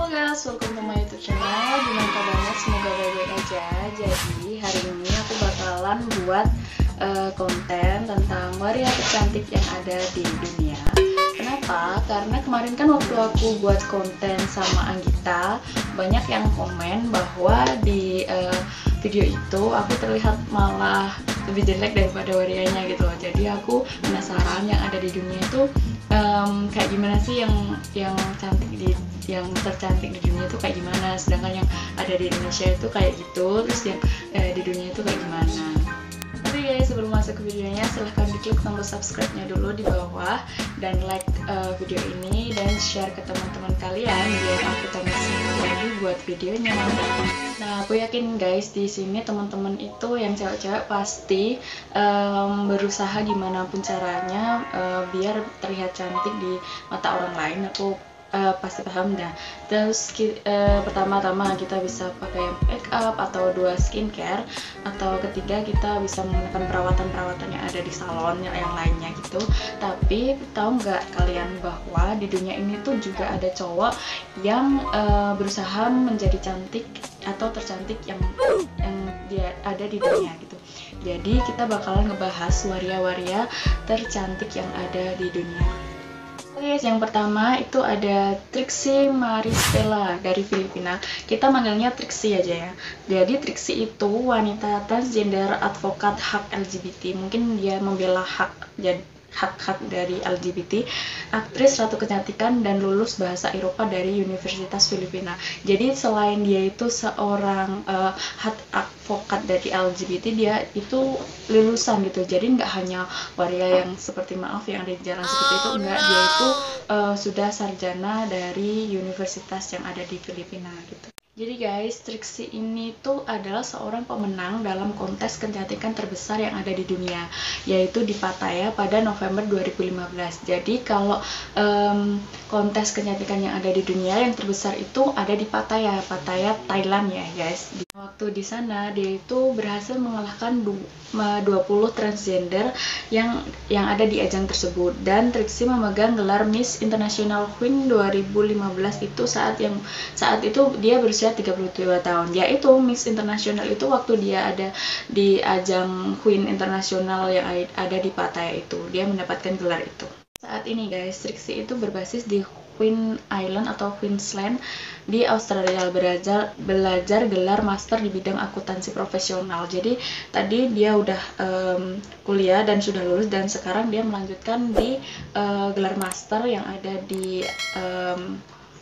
guys, welcome to my YouTube channel. Gimana kabarnya? Semoga baik-baik aja. Jadi hari ini aku bakalan buat konten tentang waria tercantik yang ada di dunia. Kenapa? Karena kemarin kan waktu aku buat konten sama Anggita, banyak yang komen bahwa di video itu aku terlihat malah lebih jelek daripada warianya gitu loh. Jadi aku penasaran yang ada di dunia itu kayak gimana sih yang cantik yang tercantik di dunia itu kayak gimana, sedangkan yang ada di Indonesia itu kayak gitu, terus yang di dunia itu kayak gimana. Tapi guys, sebelum masuk ke videonya silahkan diklik tombol subscribe-nya dulu di bawah dan like video ini dan share ke teman-teman kalian biar aku tambah semangat lagi buat videonya. Nah, aku yakin guys di sini teman-teman itu yang cewek-cewek pasti berusaha gimana pun caranya biar terlihat cantik di mata orang lain. Aku pasti paham dah. Terus pertama-tama kita bisa pakai make up atau 2 skincare, atau ketiga kita bisa menggunakan perawatan-perawatan yang ada di salon yang lainnya gitu. Tapi tahu nggak kalian bahwa di dunia ini tuh juga ada cowok yang berusaha menjadi cantik atau tercantik yang dia ada di dunia gitu. Jadi kita bakalan ngebahas waria-waria tercantik yang ada di dunia. Oke, yang pertama itu ada Trixie Maristella dari Filipina. Kita manggilnya Trixie aja ya. Jadi Trixie itu wanita transgender advokat hak LGBT. Mungkin dia membela hak dari LGBT, aktris ratu kecantikan dan lulus bahasa Eropa dari Universitas Filipina. Jadi selain dia itu seorang hak advokat dari LGBT, dia itu lulusan gitu. Jadi nggak hanya waria yang seperti yang ada di jalan seperti itu, enggak, dia itu sudah sarjana dari universitas yang ada di Filipina gitu. Jadi guys, Trixie ini tuh adalah seorang pemenang dalam kontes kecantikan terbesar yang ada di dunia, yaitu di Pattaya pada November 2015. Jadi kalau kontes kecantikan yang ada di dunia yang terbesar itu ada di Pattaya, Thailand ya guys. Waktu di sana dia itu berhasil mengalahkan 20 transgender yang ada di ajang tersebut, dan Trixie memegang gelar Miss International Queen 2015 itu saat itu dia berusia 32 tahun. Yaitu Miss International itu waktu dia ada di ajang Queen International yang ada di Pattaya itu, dia mendapatkan gelar itu. Saat ini guys, Trixie itu berbasis di Queen Island atau Queensland di Australia, belajar gelar master di bidang akuntansi profesional. Jadi tadi dia udah kuliah dan sudah lulus, dan sekarang dia melanjutkan di gelar master yang ada di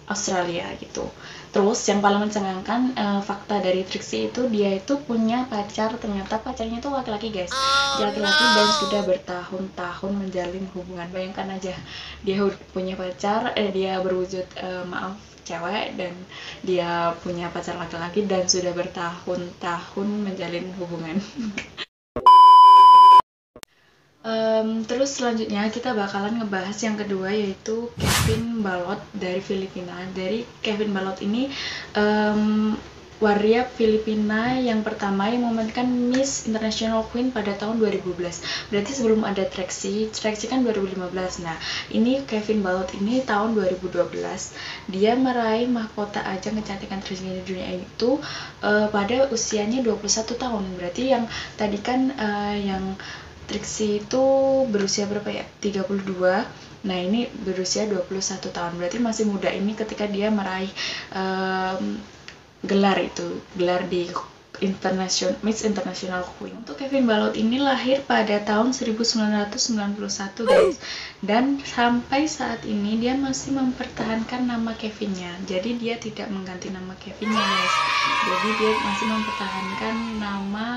Australia gitu. Terus yang paling mencengangkan fakta dari Trixie itu, dia itu punya pacar. Ternyata pacarnya itu laki-laki guys, laki-laki, dan sudah bertahun-tahun menjalin hubungan. Bayangkan aja, dia punya pacar, dia berwujud cewek, dan dia punya pacar laki-laki dan sudah bertahun-tahun menjalin hubungan. Terus selanjutnya kita bakalan ngebahas yang kedua, yaitu Kevin Balot dari Filipina. Dari Kevin Balot ini waria Filipina yang pertama yang memenangkan Miss International Queen pada tahun 2012. Berarti sebelum ada Trixie kan 2015. Nah, ini Kevin Balot ini tahun 2012. Dia meraih mahkota ajang kecantikan tertinggi di dunia itu pada usianya 21 tahun. Berarti yang tadi kan yang Trixie itu berusia berapa ya? 32. Nah, ini berusia 21 tahun. Berarti masih muda ini ketika dia meraih gelar di Miss International Queen. Untuk Kevin Balot ini lahir pada tahun 1991 guys, dan sampai saat ini dia masih mempertahankan nama Kevinnya. Jadi dia tidak mengganti nama Kevinnya guys. Jadi dia masih mempertahankan nama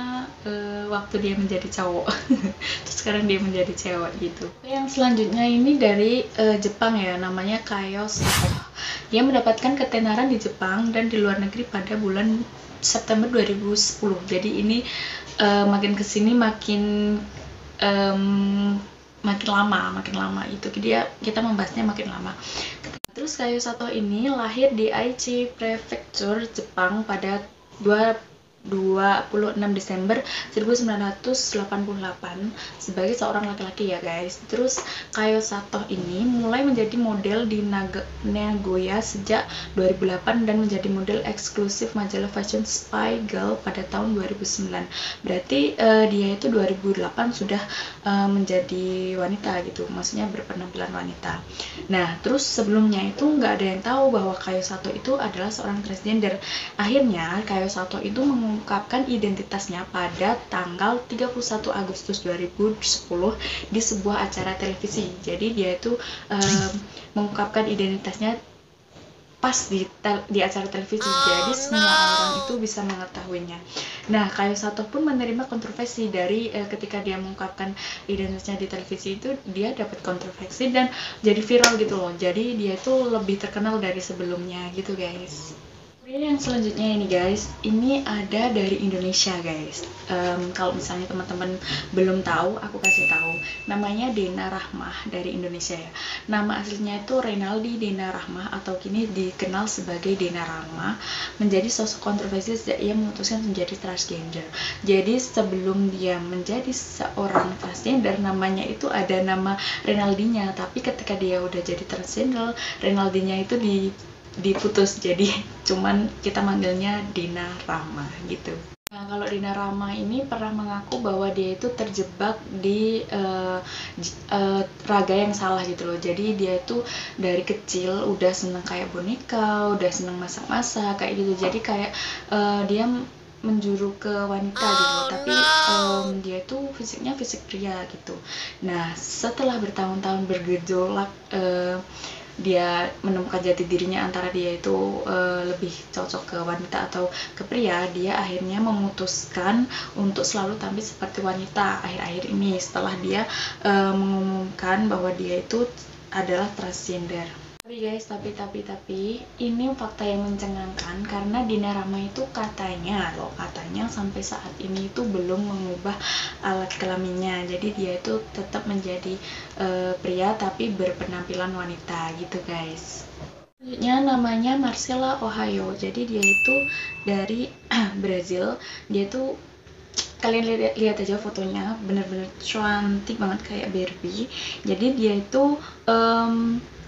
waktu dia menjadi cowok. Terus sekarang dia menjadi cewek gitu. Yang selanjutnya ini dari Jepang ya, namanya Kayo Sato. Dia mendapatkan ketenaran di Jepang dan di luar negeri pada bulan September 2010. Jadi ini makin kesini makin lama itu. Kita membahasnya makin lama. Terus Kayo Sato ini lahir di Aichi Prefecture, Jepang pada 26 Desember 1988 sebagai seorang laki-laki ya guys. Terus Kayo Sato ini mulai menjadi model di Nagoya sejak 2008 dan menjadi model eksklusif majalah fashion Spy Girl pada tahun 2009. Berarti dia itu 2008 sudah menjadi wanita gitu, maksudnya berpenampilan wanita. Nah, terus sebelumnya itu nggak ada yang tahu bahwa Kayo Sato itu adalah seorang transgender. Akhirnya Kayo Sato itu mengungkapkan identitasnya pada tanggal 31 Agustus 2010 di sebuah acara televisi. Jadi dia itu mengungkapkan identitasnya pas di acara televisi, jadi semua orang itu bisa mengetahuinya. Nah, Kayo Sato pun menerima kontroversi dari ketika dia mengungkapkan identitasnya di televisi itu, dia dapat kontroversi dan jadi viral gitu loh. Jadi dia itu lebih terkenal dari sebelumnya gitu guys. Yang selanjutnya ini guys, ini ada dari Indonesia guys. Kalau misalnya teman-teman belum tahu, aku kasih tahu. Namanya Dena Rahmah dari Indonesia ya. Nama aslinya itu Renaldi Dena Rahmah atau kini dikenal sebagai Dena Rahmah. Menjadi sosok kontroversi sejak ia memutuskan menjadi transgender. Jadi sebelum dia menjadi seorang transgender, namanya itu ada nama Renaldinya. Tapi ketika dia udah jadi transgender, Renaldinya itu diputus, jadi cuman kita manggilnya Dina Rama gitu. Nah, kalau Dina Rama ini pernah mengaku bahwa dia itu terjebak di raga yang salah gitu loh. Jadi dia itu dari kecil udah seneng kayak boneka, udah seneng masak-masak kayak gitu. Jadi kayak dia menjuru ke wanita gitu, tapi dia itu fisiknya fisik pria gitu. Nah, setelah bertahun-tahun bergejolak, dia menemukan jati dirinya antara dia itu lebih cocok ke wanita atau ke pria, dia akhirnya memutuskan untuk selalu tampil seperti wanita akhir-akhir ini setelah dia mengumumkan bahwa dia itu adalah transgender. Tapi guys, tapi ini fakta yang mencengangkan karena Dina Rama itu katanya sampai saat ini itu belum mengubah alat kelaminnya. Jadi dia itu tetap menjadi pria tapi berpenampilan wanita gitu guys. Selanjutnya namanya Marcella Ohio. Jadi dia itu dari Brazil. Dia itu kalian lihat aja fotonya, bener-bener cantik banget kayak Barbie. Jadi dia itu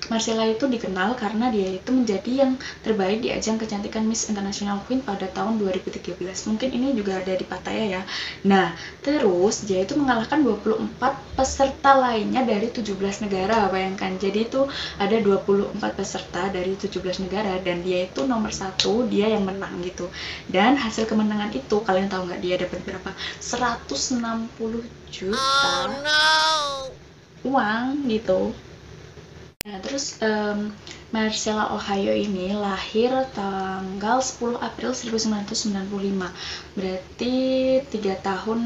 Marcella itu dikenal karena dia itu menjadi yang terbaik di ajang kecantikan Miss International Queen pada tahun 2013. Mungkin ini juga ada di Pattaya ya. Nah, terus dia itu mengalahkan 24 peserta lainnya dari 17 negara. Bayangkan, jadi itu ada 24 peserta dari 17 negara dan dia itu nomor 1, dia yang menang gitu. Dan hasil kemenangan itu, kalian tahu nggak dia dapat berapa? 160 juta uang gitu. Nah, terus Marcella Ohio ini lahir tanggal 10 April 1995. Berarti 3 tahun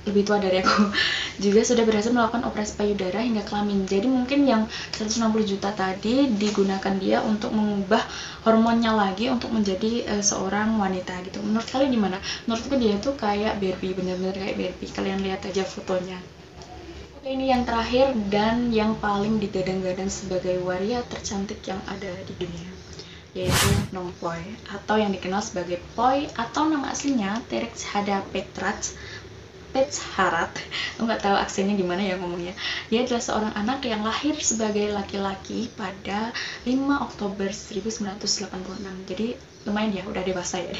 lebih tua dari aku. Juga sudah berhasil melakukan operasi payudara hingga kelamin. Jadi mungkin yang 160 juta tadi digunakan dia untuk mengubah hormonnya lagi untuk menjadi seorang wanita gitu. Menurut kalian gimana? Menurutku dia itu kayak Barbie, bener-bener kayak Barbie. Kalian lihat aja fotonya. Ini yang terakhir dan yang paling digadang-gadang sebagai waria tercantik yang ada di dunia, yaitu Nong Poi atau yang dikenal sebagai Poi atau nama aslinya Terex Hada Petsharat. Nggak tahu aksennya gimana ya ngomongnya. Dia adalah seorang anak yang lahir sebagai laki-laki pada 5 Oktober 1986. Jadi lumayan ya, udah dewasa ya.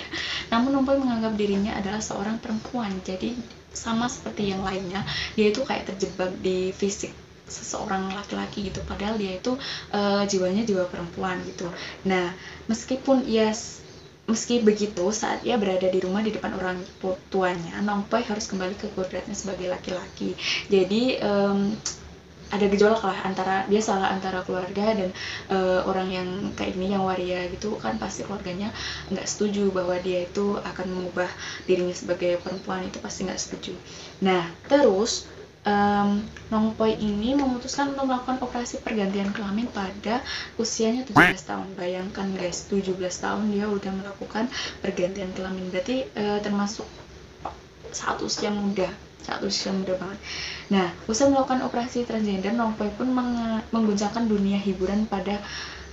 Namun Nong Poi menganggap dirinya adalah seorang perempuan. Jadi sama seperti yang lainnya, dia itu kayak terjebak di fisik seseorang laki-laki gitu, padahal dia itu jiwanya jiwa perempuan gitu. Nah, meski begitu, saat ia berada di rumah di depan orang tuanya, Nong Poi harus kembali ke kodratnya sebagai laki-laki. Jadi ada gejolak lah antara keluarga dan orang yang kayak ini, yang waria gitu kan, pasti keluarganya nggak setuju bahwa dia itu akan mengubah dirinya sebagai perempuan, itu pasti nggak setuju. Nah, terus Nong Poi ini memutuskan untuk melakukan operasi pergantian kelamin pada usianya 17 tahun. Bayangkan guys, 17 tahun dia udah melakukan pergantian kelamin, berarti termasuk saat usia muda banget. Nah, usai melakukan operasi transgender, Nong Poi pun mengguncangkan dunia hiburan pada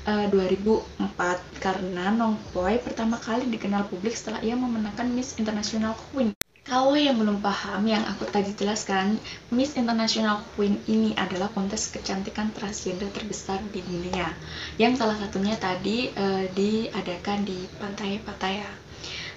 2004 karena Nongpoi pertama kali dikenal publik setelah ia memenangkan Miss International Queen. Kalau yang belum paham, yang aku tadi jelaskan, Miss International Queen ini adalah kontes kecantikan transgender terbesar di dunia, yang salah satunya tadi diadakan di Pantai Pattaya.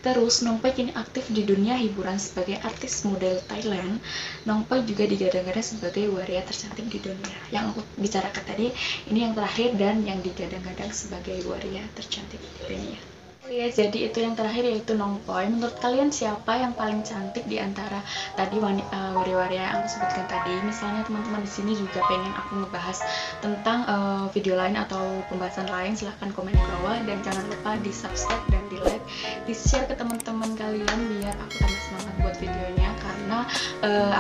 Terus, Nongpoi kini aktif di dunia hiburan sebagai artis model Thailand. Nongpoi juga digadang-gadang sebagai waria tercantik di dunia. Yang aku bicarakan tadi, ini yang terakhir dan yang digadang-gadang sebagai waria tercantik di dunia. Oh ya, jadi itu yang terakhir yaitu Nongpoi. Menurut kalian siapa yang paling cantik di antara tadi waria-waria yang aku sebutkan tadi? Misalnya teman-teman di sini juga pengen aku ngebahas tentang video lain atau pembahasan lain, silahkan komen di bawah dan jangan lupa di subscribe dan di like, di share ke teman-teman kalian biar aku tambah semangat buat videonya karena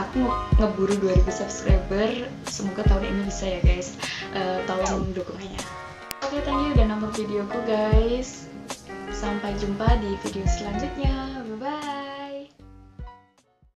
aku ngeburu 2000 subscriber. Semoga tahun ini bisa ya guys. Tolong dukungannya. Oke, thank you udah nonton videoku guys. Sampai jumpa di video selanjutnya. Bye-bye.